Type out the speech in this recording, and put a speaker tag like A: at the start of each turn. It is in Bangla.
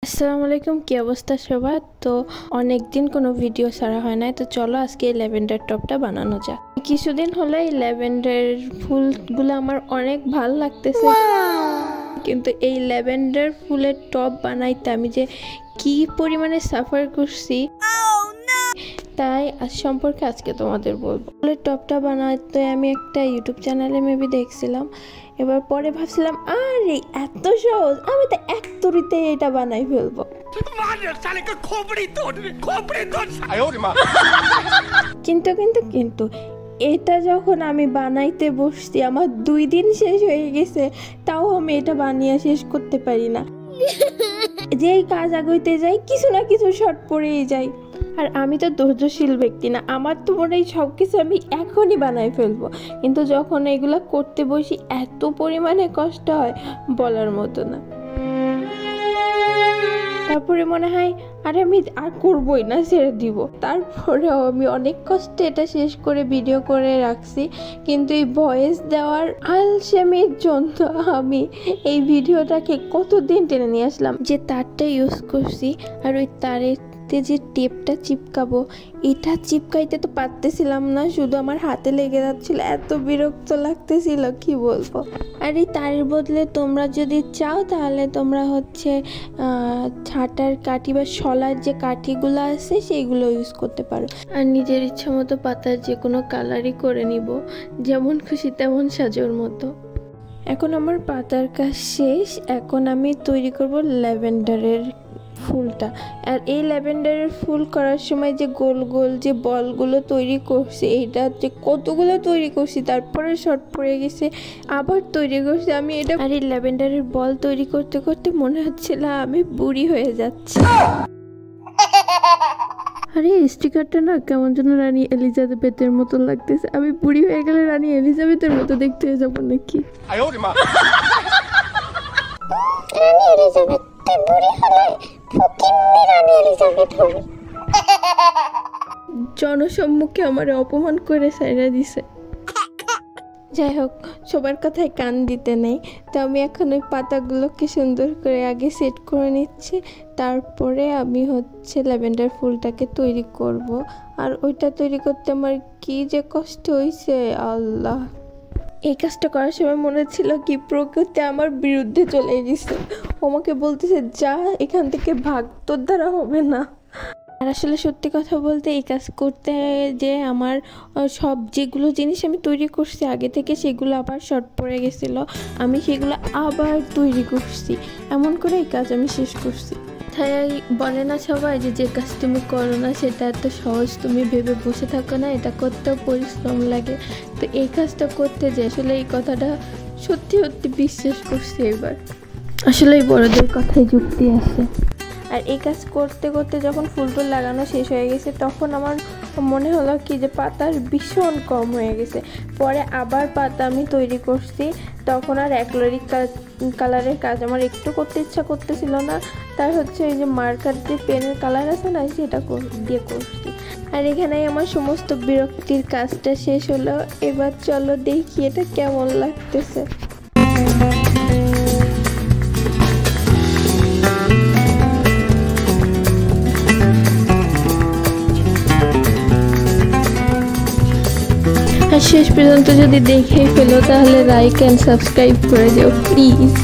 A: আসসালামু আলাইকুম, কি অবস্থা সবার? তো অনেক দিন কোনো ভিডিও ছাড়া হয় না, তো চলো আজকে এই ল্যাভেন্ডার টপটা বানানো যাক। কিছুদিন হলো এই ল্যাভেন্ডার ফুলগুলো আমার অনেক ভালো লাগতেছে, কিন্তু এই ল্যাভেন্ডার ফুলের টপ বানাইতে আমি যে কি পরিমাণে সাফার করছি তাই আজ সম্পর্কে আজকে তোমাদের বলবো। ফুলের টপটা বানাতে আমি একটা ইউটিউব চ্যানেলে মেবি দেখছিলাম, এবার পরে ভাবছিলাম আরে এত সহজ, আমি তো এক তরিতে এটা বানাই ফেলবো। কিন্তু কিন্তু কিন্তু এটা যখন আমি বানাইতে বসছি আমার 2 দিন শেষ হয়ে গেছে, তাও আমি এটা বানিয়ে শেষ করতে পারি না। যেই কাজ আগাইতে যাই কিছু না কিছু শর্ট পড়েই যায়। আর আমি তো ধৈর্যশীল ব্যক্তি না, আমার তো মনে হয় সব কিছু আমি এখনই বানাই ফেলবো, কিন্তু যখন এগুলা করতে বসি এত পরিমাণে কষ্ট হয় বলার মতো না। তারপরে মনে হয় আরে আমি আর করবোই না, ছেড়ে দিব। তারপরেও আমি অনেক কষ্টে এটা শেষ করে ভিডিও করে রাখছি, কিন্তু এই ভয়েস দেওয়ার আলসেমির জন্য আমি এই ভিডিওটাকে কতদিন টেনে নিয়ে আসলাম। যে তারটা ইউজ করছি আর ওই তারের যে টেপটা চিপকাবো, এটা চিপকাইতে তো পারতেছিলাম না, শুধু আমার হাতে লেগে যাচ্ছিল, এত বিরক্ত লাগতেছিল কি বলবো। আর এই তারের বদলে তোমরা যদি চাও তাহলে তোমরা ছাটার কাঠি বা শলার যে কাঠিগুলো আছে সেইগুলো ইউজ করতে পারো। আর নিজের ইচ্ছা মতো পাতার যে কোনো কালারই করে নিব, যেমন খুশি তেমন সাজোর মতো। এখন আমার পাতার কাজ শেষ, এখন আমি তৈরি করব ল্যাভেন্ডারের ফুলটা। আর এই ল্যাভেন্ডারের ফুল করার সময় যে গোল গোল যে বলগুলো তৈরি করছি, এইটা যে কতগুলো তৈরি করছি, তারপরে শর্ট পড়ে গেছে, আবার তৈরি করছি আমি এটা। আর এই ল্যাভেন্ডারের বল তৈরি করতে করতে মনে হচ্ছিল আমি বুড়ি হয়ে যাচ্ছি। আরে স্টিকারটা না কেমন যেন রানী এলিজাবেথের মতো লাগতেছে, আমি বুড়ি হয়ে গেলে রানী এলিজাবেথের মতো দেখতে হয়ে যাবো নাকি? রানী এলিজাবেথ বুড়ি হলে ফকিন্নি রানী এলিজাবেথ হবে। জনসম্মুখে আমার অপমান করে সাইরা দিছে। যাই হোক, সবার কথায় কান দিতে নেই, তো আমি এখন ওই পাতাগুলোকে সুন্দর করে আগে সেট করে নিচ্ছি, তারপরে আমি ল্যাভেন্ডার ফুলটাকে তৈরি করব। আর ওইটা তৈরি করতে আমার কি যে কষ্ট হয়েছে আল্লাহ। এই কাজটা করার সময় মনে ছিল কি প্রকৃতি আমার বিরুদ্ধে চলে গেছে, আমাকে বলতেছে যা এখান থেকে ভাগ, তোর দ্বারা হবে না। আর আসলে সত্যি কথা বলতে এই কাজ করতে যে আমার সব যেগুলো জিনিস আমি তৈরি করছি আগে থেকে সেগুলো আবার শর্ট পড়ে গেছিলো, আমি সেগুলো আবার তৈরি করছি, এমন করে এই কাজ আমি শেষ করছি। তাই বলে না সবাই যে কাজ তুমি করো না সেটা এত সহজ, তুমি ভেবে বসে থাকো না, এটা করতেও পরিশ্রম লাগে। তো এই কাজটা করতে যে আসলে এই কথাটা সত্যি সত্যি বিশ্বাস করছি এবার, আসলে এই বড়দের কথায় যুক্তি আছে। আর এই কাজ করতে করতে যখন ফুল টুল লাগানো শেষ হয়ে গেছে তখন আমার মনে হলো কি যে পাতার ভীষণ কম হয়ে গেছে। পরে আবার পাতা আমি তৈরি করছি, তখন আর অ্যাক্রিলিক কালারের কাজ আমার একটু করতে ইচ্ছা করতেছিল না, তাই এই যে মার্কার যে পেনের কালার আছে না সেটা দিয়ে করছি। আর এখানেই আমার সমস্ত বিরক্তির কাজটা শেষ হলো। এবার চলো দেখি এটা কেমন লাগতেছে। শেষ পর্যন্ত যদি দেখে ফেলো তাহলে লাইক অ্যান্ড সাবস্ক্রাইব করে দিও প্লিজ।